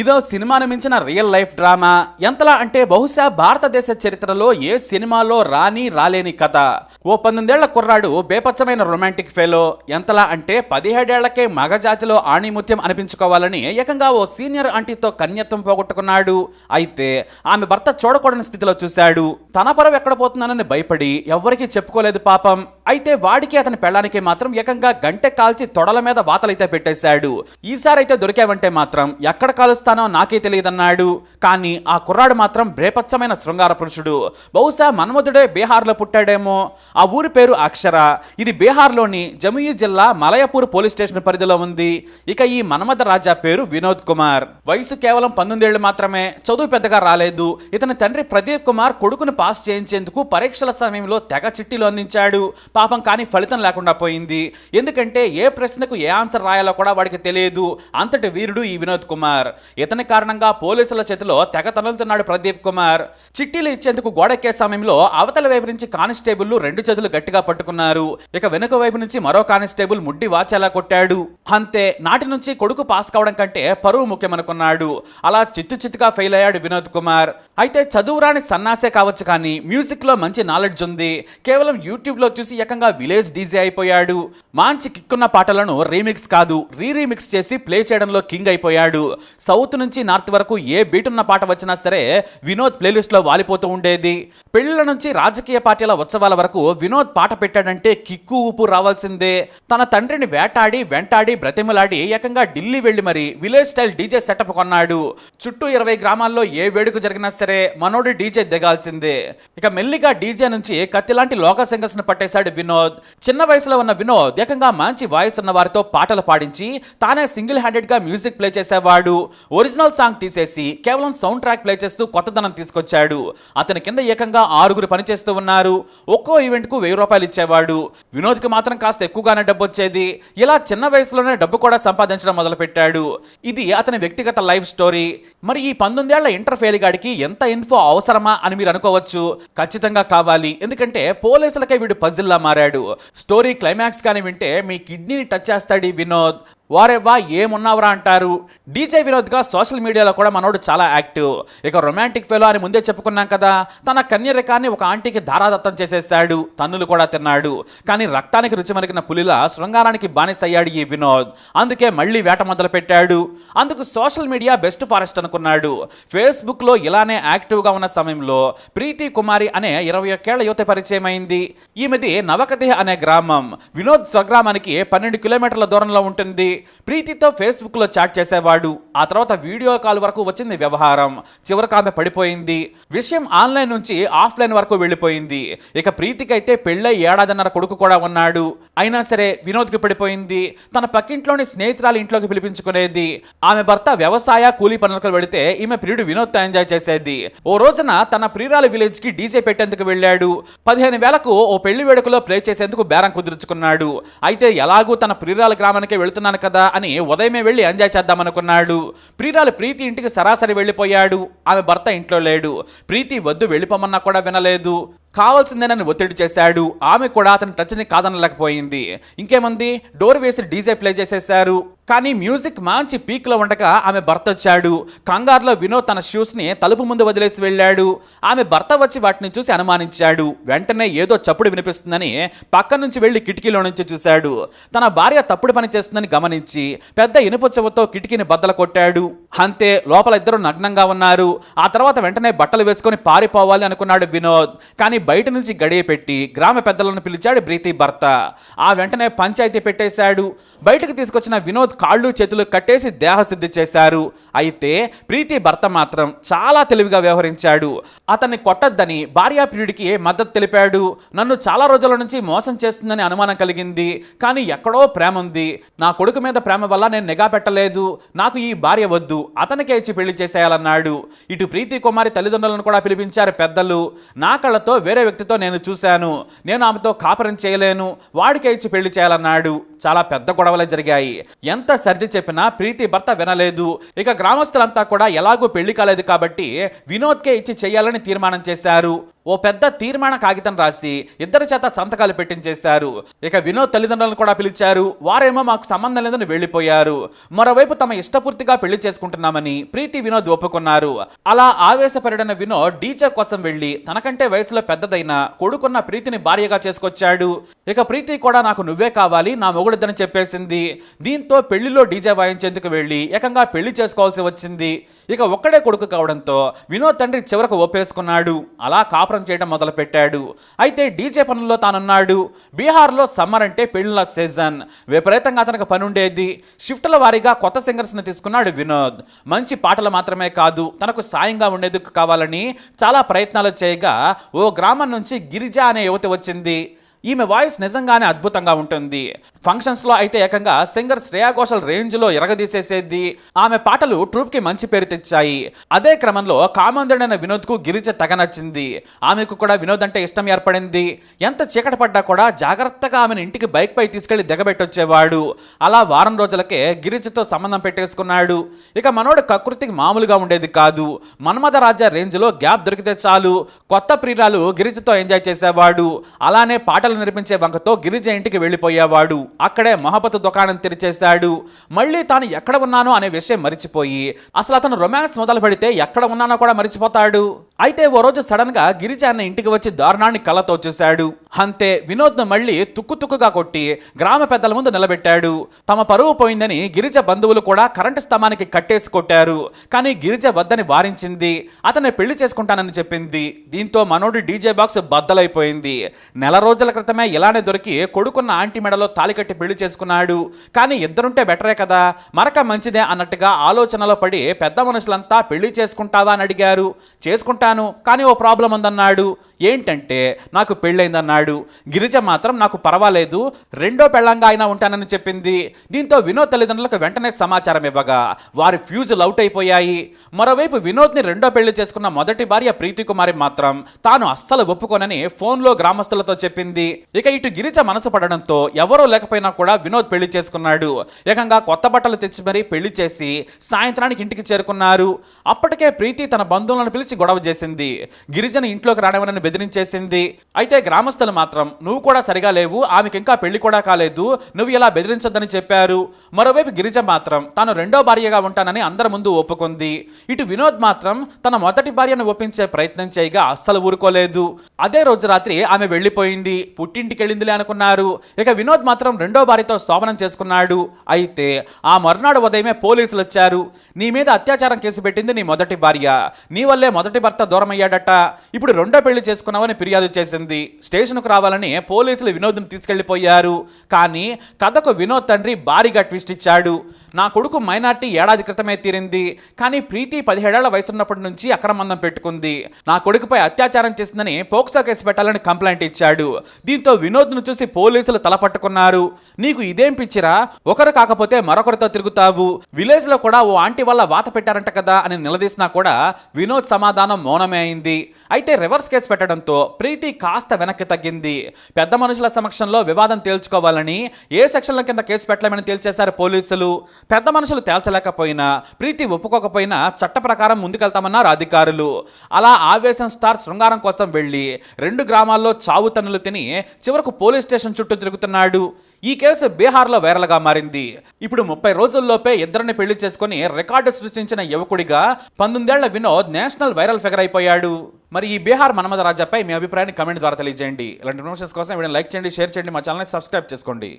ఇదో సినిమాను మించిన రియల్ లైఫ్ డ్రామా. ఎంతలా అంటే బహుశా భారతదేశ చరిత్రలో ఏ సినిమాలో రాలేని కథ. ఓ 19 ఏళ్ల కుర్రాడు బేపచ్చమైన రొమాంటిక్ ఫెలో. ఎంతలా అంటే 17 ఏళ్లకే మగజాతిలో ఆణిముత్యం అనిపించుకోవాలని ఏకంగా ఓ సీనియర్ ఆంటీతో కన్యత్వం పోగొట్టుకున్నాడు. అయితే ఆమె భర్త చూడకూడని స్థితిలో చూశాడు. తన పరువు ఎక్కడ పోతున్నానని భయపడి ఎవ్వరికీ చెప్పుకోలేదు పాపం. అయితే వాడికి అతని పెళ్ళానికి మాత్రం ఏకంగా గంటె కాల్చి తొడల మీద వాతలైతే పెట్టేశాడు. ఈసారైతే దొరికావంటే మాత్రం ఎక్కడ కాలుస్తానో నాకే తెలియదన్నాడు. కానీ ఆ కుర్రాడు మాత్రం బేపచ్చమైన శృంగార పురుషుడు. బహుశా మన్మధుడే బీహార్లో పుట్టాడేమో. ఆ ఊరి పేరు అక్షర. ఇది బీహార్లోని జముయి జిల్లా మలయపూర్ పోలీస్ స్టేషన్ పరిధిలో ఉంది. ఇక ఈ మన్మథ రాజా పేరు వినోద్ కుమార్. వయసు కేవలం 19 ఏళ్లు మాత్రమే. చదువు పెద్దగా రాలేదు. ఇతని తండ్రి ప్రదీప్ కుమార్ కొడుకును పాస్ చేయించేందుకు పరీక్షల సమయంలో తెగ చిట్టీలు అందించాడు పాపం. కానీ ఫలితం లేకుండా పోయింది. ఎందుకంటే ఏ ప్రశ్నకు ఏ ఆన్సర్ రాయాలో కూడా వాడికి తెలియదు. అంతటి వీరుడు ఈ వినోద్ కుమార్. ఇతని కారణంగా పోలీసుల చేతిలో తెగ తనులుతున్నాడు ప్రదీప్ కుమార్. చిట్టీలు ఇచ్చేందుకు గోడెక్కే సమయంలో అవతల వైపు నుంచి కానిస్టేబుల్ 2 చేతులు గట్టిగా పట్టుకున్నారు. ఇక వెనుక వైపు నుంచి మరో కానిస్టేబుల్ ముడ్డి వాచేలా కొట్టాడు. అంతే, నాటి నుంచి కొడుకు పాస్ కావడం కంటే పరువు ముఖ్యమనుకున్నాడు. అలా చిత్తుగా ఫెయిల్ అయ్యాడు వినోద్ కుమార్. అయితే చదువురాని సన్నాసే కావచ్చు కానీ మ్యూజిక్ లో మంచి నాలెడ్జ్ ఉంది. కేవలం యూట్యూబ్ లో చూసి ఏకంగా విలేజ్ డీజే అయిపోయాడు. మంచి కిక్కున్న పాటలను రీమిక్స్ కాదు రీమిక్స్ చేసి ప్లే చేయడంలో కింగ్ అయిపోయాడు. సౌత్ నుంచి నార్త్ వరకు ఏ బీట్ ఉన్న పాట వచ్చినా సరే వినోద్ ప్లేలిస్ట్ లో వాలిపోతూ ఉండేది. పెళ్లిళ్ల నుంచి రాజకీయ పార్టీల ఉత్సవాల వరకు వినోద్ పాట పెట్టాడంటే కిక్కు ఊపు రావాల్సిందే. తన తండ్రిని వెంటాడి బ్రతిమలాడి ఏకంగా ఢిల్లీ వెళ్లి మరి విలేజ్ స్టైల్ డీజే సెటప్ కొన్నాడు. చుట్టూ 20 గ్రామాల్లో ఏ వేడుక జరిగినా సరే మనోడి డీజే దిగాల్సిందే. ఇక మెల్లిగా డీజే నుంచి కత్తిలాంటి లోక సింగర్స్ ను పట్టేశాడు వినోద్. చిన్న వయసులో ఉన్న వినోద్ ఏకంగా మంచి వాయిస్ ఉన్న వారితో పాటలు పాడించి తానే సింగిల్ హ్యాండెడ్ గా మ్యూజిక్ ప్లే చేసేవాడు. ఒరిజినల్ సాంగ్ తీసేసి కేవలం సౌండ్ ట్రాక్ ప్లే చేస్తూ కొత్తదనం తీసుకొచ్చాడు. అతని కింద ఏకంగా 6 పనిచేస్తూ ఉన్నారు. ఒక్కో ఈవెంట్ కు 1000 రూపాయలు ఇచ్చేవాడు. వినోద్ కి మాత్రం కాస్త ఎక్కువగానే డబ్బు వచ్చేది. ఇలా చిన్న వయసులోనే డబ్బు కూడా సంపాదించడం మొదలు పెట్టాడు. ఇది అతని వ్యక్తిగత లైఫ్ స్టోరీ. మరి ఈ 19 ఏళ్ల ఇంటర్ ఫెయిల్ గాడికి ఎంత ఇన్ఫో అవసరమా అని మీరు అనుకోవచ్చు. ఖచ్చితంగా కావాలి. ఎందుకంటే పోలీసులకే వీడు పజిల్లా మారాడు. స్టోరీ క్లైమాక్స్ కానీ వింటే మీ కిడ్నీని టచ్ చేస్తాడు వినోద్. వారెవ్వా ఏమున్నావురా అంటారు. డీజే వినోద్ గా సోషల్ మీడియాలో కూడా మనోడు చాలా యాక్టివ్. ఇక రొమాంటిక్ ఫెలో అని ముందే చెప్పుకున్నాం కదా. తన కన్యరకాన్ని ఒక ఆంటీకి ధారాదత్తం చేసేసాడు. తన్నులు కూడా తిన్నాడు. కానీ రక్తానికి రుచి మరిగిన పులిలా శృంగారానికి బానిసయ్యాడు ఈ వినోద్. అందుకే మళ్ళీ వేట మొదలు పెట్టాడు. అందుకు సోషల్ మీడియా బెస్ట్ ఫారెస్ట్ అనుకున్నాడు. ఫేస్బుక్ లో ఇలానే యాక్టివ్ గా ఉన్న సమయంలో ప్రీతి కుమారి అనే 21 ఏళ్ల యువత పరిచయం అయింది. ఈమెది నవకథ అనే గ్రామం. వినోద్ స్వగ్రామానికి 12 కిలోమీటర్ల దూరంలో ఉంటుంది. ప్రీతితో ఫేస్బుక్ లో చాట్ చేసేవాడు. ఆ తర్వాత వీడియో కాల్ వరకు వచ్చింది వ్యవహారం. చివరికి ఆమె పడిపోయింది. విషయం ఆన్లైన్ నుంచి ఆఫ్లైన్ వరకు వెళ్ళిపోయింది. ఇక ప్రీతికి అయితే పెళ్ళై 1.5 కొడుకు కూడా ఉన్నాడు. అయినా సరే వినోద్ కి పడిపోయింది. తన పక్కింట్లోని స్నేహితురాలు ఇంట్లోకి పిలిపించుకునేది. ఆమె భర్త వ్యవసాయ కూలీ పనులకు వెళితే ఈమె ప్రియుడు వినోద్ తో ఎంజాయ్ చేసేది. ఓ రోజున తన ప్రియురాలు విలేజ్ కి డీజే పెట్టేందుకు వెళ్ళాడు. 15,000కు ఓ పెళ్లి వేడుకలో ప్లే చేసేందుకు బేరం కుదుర్చుకున్నాడు. అయితే ఎలాగూ తన ప్రియురాల గ్రామానికి వెళుతున్నాను కదా అని ఉదయమే వెళ్లి ఎంజాయ్ చేద్దామనుకున్నాడు. ప్రియురాలు ప్రీతి ఇంటికి సరాసరి వెళ్ళిపోయాడు. ఆమె భర్త ఇంట్లో లేడు. ప్రీతి వద్దు వెళ్ళిపోమన్నా కూడా వినలేదు. కావాల్సిందేనని ఒత్తిడి చేశాడు. ఆమె కూడా అతని టచ్ని కాదనలేకపోయింది. ఇంకేముంది, డోర్ వేసి డీజే ప్లే చేసేశారు. కానీ మ్యూజిక్ మంచి పీక్ లో ఉండగా ఆమె భర్త వచ్చాడు. కంగారులో వినోద్ తన షూస్ ని తలుపు ముందు వదిలేసి వెళ్ళాడు. ఆమె భర్త వచ్చి వాటిని చూసి అనుమానించాడు. వెంటనే ఏదో చప్పుడు వినిపిస్తుందని పక్క నుంచి వెళ్లి కిటికీలో నుంచి చూశాడు. తన భార్య తప్పుడు పని చేస్తుందని గమనించి పెద్ద ఇనుప చెవుతో కిటికీని బద్దలు కొట్టాడు. అంతే, లోపల ఇద్దరు నగ్నంగా ఉన్నారు. ఆ తర్వాత వెంటనే బట్టలు వేసుకొని పారిపోవాలి అనుకున్నాడు వినోద్. కానీ బయట నుంచి గడియ పెట్టి గ్రామ పెద్దలను పిలిచాడు ప్రీతి భర్త. ఆ వెంటనే పంచాయతీ పెట్టేశాడు. బయటకు తీసుకొచ్చిన వినోద్ కాళ్ళు చేతులు కట్టేసి దేహశుద్ధి చేశారు. అయితే ప్రీతి భర్త మాత్రం చాలా తెలివిగా వ్యవహరించాడు. అతన్ని కొట్టొద్దని భార్యాప్రియుడికి మద్దతు తెలిపాడు. నన్ను చాలా రోజుల నుంచి మోసం చేస్తుందని అనుమానం కలిగింది. కానీ ఎక్కడో ప్రేమ ఉంది. నా కొడుకు మీద ప్రేమ వల్ల నేను నిఘా పెట్టలేదు. నాకు ఈ భార్య వద్దు, అతనికే ఇచ్చి పెళ్లి చేసేయాలన్నాడు. ఇటు ప్రీతి కుమారి తల్లిదండ్రులను కూడా పిలిపించారు పెద్దలు. నా కళ్ళతో వేరే వ్యక్తితో నేను చూశాను. నేను ఆమెతో కాపురం చేయలేను. వాడికే ఇచ్చి పెళ్లి చేయాలన్నాడు. చాలా పెద్ద గొడవలే జరిగాయి. ఎంత సర్ది చెప్పినా ప్రీతి భర్త వినలేదు. ఇక గ్రామస్తులంతా కూడా ఎలాగూ పెళ్లి కాలేదు కాబట్టి వినోద్కే ఇచ్చి చేయాలని తీర్మానం చేశారు. ఓ పెద్ద తీర్మాన కాగితం రాసి ఇద్దరి చేత సంతకాలు పెట్టించేశారు. ఇక వినోద్ తల్లిదండ్రులను కూడా పిలిచారు. వారేమో మాకు సంబంధం లేదని వెళ్లిపోయారు. మరోవైపు తమ ఇష్టపూర్తిగా పెళ్లి చేసుకుంటున్నామని ప్రీతి వినోద్ ఒప్పుకున్నారు. అలా ఆవేశపడిన వినోద్ డీజే కోసం వెళ్లి తనకంటే వయసులో పెద్దదైన కొడుకున్న ప్రీతిని భార్యగా చేసుకొచ్చాడు. ఇక ప్రీతి కూడా నాకు నువ్వే కావాలి, నా మొగుడిద్దని చెప్పేసింది. దీంతో పెళ్లిలో డీజే వాయించేందుకు వెళ్లి ఏకంగా పెళ్లి చేసుకోవాల్సి వచ్చింది. ఇక ఒక్కడే కొడుకు కావడంతో వినోద్ తండ్రి చివరకు ఒప్పేసుకున్నాడు. అలా కాపురం చేయడం మొదలు పెట్టాడు. అయితే డీజే పనుల్లో తానున్నాడు. బీహార్లో సమ్మర్ అంటే పెళ్లిళ్ళ సీజన్. విపరీతంగా అతనికి పని ఉండేది. షిఫ్ట్ల వారీగా కొత్త సింగర్స్ ని తీసుకున్నాడు వినోద్. మంచి పాటలు మాత్రమే కాదు, తనకు సాయంగా ఉండేందుకు కావాలని చాలా ప్రయత్నాలు చేయగా ఓ గ్రామం నుంచి గిరిజ అనే యువతి వచ్చింది. ఈమె వాయిస్ నిజంగానే అద్భుతంగా ఉంటుంది. ఫంక్షన్స్లో అయితే ఏకంగా సింగర్ శ్రేయా ఘోషల్ రేంజ్లో ఎరగదీసేసేది. ఆమె పాటలు ట్రూప్కి మంచి పేరు తెచ్చాయి. అదే క్రమంలో కామందుడైన వినోద్కు గిరిజ తెగ నచ్చింది. ఆమెకు కూడా వినోద్ అంటే ఇష్టం ఏర్పడింది. ఎంత చీకటి పడ్డా కూడా జాగ్రత్తగా ఆమెను ఇంటికి బైక్ పై తీసుకెళ్లి దిగబెట్టొచ్చేవాడు. అలా వారం రోజులకే గిరిజతో సంబంధం పెట్టేసుకున్నాడు. ఇక మనోడు కకృతికి మామూలుగా ఉండేది కాదు. మన్మథ రాజా రేంజ్లో గ్యాప్ దొరికితే చాలు కొత్త ప్రియురాలు గిరిజతో ఎంజాయ్ చేసేవాడు. అలానే పాటలు నిర్మించే వంకతో గిరిజ ఇంటికి వెళ్లిపోయేవాడు. అక్కడే మొహబత్ దుకాణం తెరిచేశాడు. మళ్ళీ తాను ఎక్కడ ఉన్నానో అనే విషయం మరిచిపోయి అసలు అతను రొమాన్స్ మొదలు పెడితే ఎక్కడ ఉన్నానో కూడా మరిచిపోతాడు. అయితే ఓ రోజు సడన్ గా గిరిజ అన్న ఇంటికి వచ్చి దారుణాన్ని కళ్ళతో చూశాడు. అంతే వినోద్ ను మళ్ళీ తుక్కుగా కొట్టి గ్రామ పెద్దల ముందు నిలబెట్టాడు. తమ పరువు పోయిందని గిరిజ బంధువులు కూడా కరెంటు స్తంభానికి కట్టేసి కొట్టారు. కానీ గిరిజ వద్దని వారించింది. అతన్ని పెళ్లి చేసుకుంటానని చెప్పింది. దీంతో మనోడి డీజే బాక్స్ బద్దలైపోయింది. నెల రోజుల క్రితమే ఇలానే దొరికి కొడుకున్న ఆంటీ మెడలో తాలి కట్టి పెళ్లి చేసుకున్నాడు. కానీ ఇద్దరుంటే బెటరే కదా, మరక మంచిదే అన్నట్టుగా ఆలోచనలో పడి పెద్ద మనుషులంతా పెళ్లి చేసుకుంటావా అని అడిగారు. చేసుకుంటాను, కానీ ఓ ప్రాబ్లం ఉందన్నాడు. ఏంటంటే నాకు పెళ్ళైందన్నాడు. గిరిజ మాత్రం నాకు పర్వాలేదు, రెండో పెళ్ళంగా అయినా ఉంటానని చెప్పింది. దీంతో వినోద్ తల్లిదండ్రులకు వెంటనే సమాచారం ఇవ్వగా వారి ఫ్యూజులు అవుట్ అయిపోయాయి. మరోవైపు వినోద్ని రెండో పెళ్లి చేసుకున్న మొదటి భార్య ప్రీతి కుమారి మాత్రం తాను అస్సలు ఒప్పుకోనని ఫోన్లో గ్రామస్తులతో చెప్పింది. ఇక ఇటు గిరిజ మనసు పడడంతో ఎవరో లేకపోయినా కూడా వినోద్ పెళ్లి చేసుకున్నాడు. ఏకంగా కొత్త బట్టలు తెచ్చి మరీ పెళ్లి చేసి సాయంత్రానికి ఇంటికి చేరుకున్నారు. అప్పటికే ప్రీతి తన బంధువులను పిలిచి గొడవ చేసింది. గిరిజను ఇంట్లోకి రావడానికి బెదిరించేసింది. అయితే గ్రామస్తులు మాత్రం నువ్వు కూడా సరిగా లేవు, ఆమెకి ఇంకా పెళ్లి కూడా కాలేదు, నువ్వు ఇలా బెదిరించొద్దని చెప్పారు. మరోవైపు గిరిజ మాత్రం తాను రెండో భార్యగా ఉంటానని అందరి ముందు ఒప్పుకుంది. ఇటు వినోద్ మాత్రం తన మొదటి భార్యను ఒప్పించే ప్రయత్నం చేయగా అస్సలు ఊరుకోలేదు. అదే రోజు రాత్రి ఆమె వెళ్లిపోయింది. పుట్టింటికి వెళ్ళిందిలే అనుకున్నారు. ఇక వినోద్ మాత్రం రెండో భార్యతో స్తోమనం చేసుకున్నాడు. అయితే ఆ మర్నాడు ఉదయమే పోలీసులు వచ్చారు. నీ మీద అత్యాచారం కేసు పెట్టింది నీ మొదటి భార్య, నీ వల్లే మొదటి భర్త దూరం అయ్యాడట, ఇప్పుడు రెండో పెళ్లి చేసుకున్నావని ఫిర్యాదు చేసింది. స్టేషన్కు రావాలని పోలీసులు వినోద్ను తీసుకెళ్లిపోయారు. కానీ కథకు వినోద్ తండ్రి భారీగా ట్విస్ట్ ఇచ్చాడు. నా కొడుకు మైనార్టీ ఏడాది క్రితమే తీరింది, కానీ ప్రీతి 17 ఏళ్ల వయసున్నప్పటి నుంచి అక్రమందం పెట్టుకుంది. నా కొడుకుపై అత్యాచారం చేసిందని పోక్సో కేసు పెట్టాలని కంప్లైంట్ ఇచ్చాడు. దీంతో వినోద్ను చూసి పోలీసులు తలపట్టుకున్నారు. నీకు ఇదేం పిచ్చిరా, ఒకరు కాకపోతే మరొకరితో తిరుగుతావు, విలేజ్ లో కూడా ఓ ఆంటీ వల్ల వాత పెట్టారంట కదా అని నిలదీసినా కూడా వినోద్ సమాధానం మౌనమే అయింది. అయితే రివర్స్ కేసు పెట్టడంతో ప్రీతి కాస్త వెనక్కి తగ్గింది. పెద్ద మనుషుల సమక్షంలో వివాదం తేల్చుకోవాలని ఏ సెక్షన్ల కింద కేసు పెట్టలేమని తేల్చేశారు పోలీసులు. పెద్ద మనుషులు తేల్చలేకపోయినా ప్రీతి ఒప్పుకోకపోయినా చట్ట ప్రకారం ముందుకెళ్తామన్నారు అధికారులు. అలా ఆవేశం స్టార్ శృంగారం కోసం వెళ్లి 2 గ్రామాల్లో చావు తన్నులు తిని చివరకు పోలీస్ స్టేషన్ చుట్టూ తిరుగుతున్నాడు. ఈ కేసు బీహార్లో వైరల్గా మారింది. ఇప్పుడు 30 రోజుల్లోపే ఇద్దరిని పెళ్లి చేసుకుని రికార్డు సృష్టించిన యువకుడిగా 19 ఏళ్ల వినోద్ నేషనల్ వైరల్ ఫిగర్ అయిపోయాడు. మరి ఈ బీహార్ మన్మథ రాజాపై మీ అభిప్రాయాన్ని కమెంట్ ద్వారా తెలియజేయండి. ఇలాంటి ఇన్ఫర్మేషన్స్ కోసం వీడియోని లైక్ చేయండి, షేర్ చేయండి, మా ఛానల్ని సబ్స్క్రైబ్ చేసుకోండి.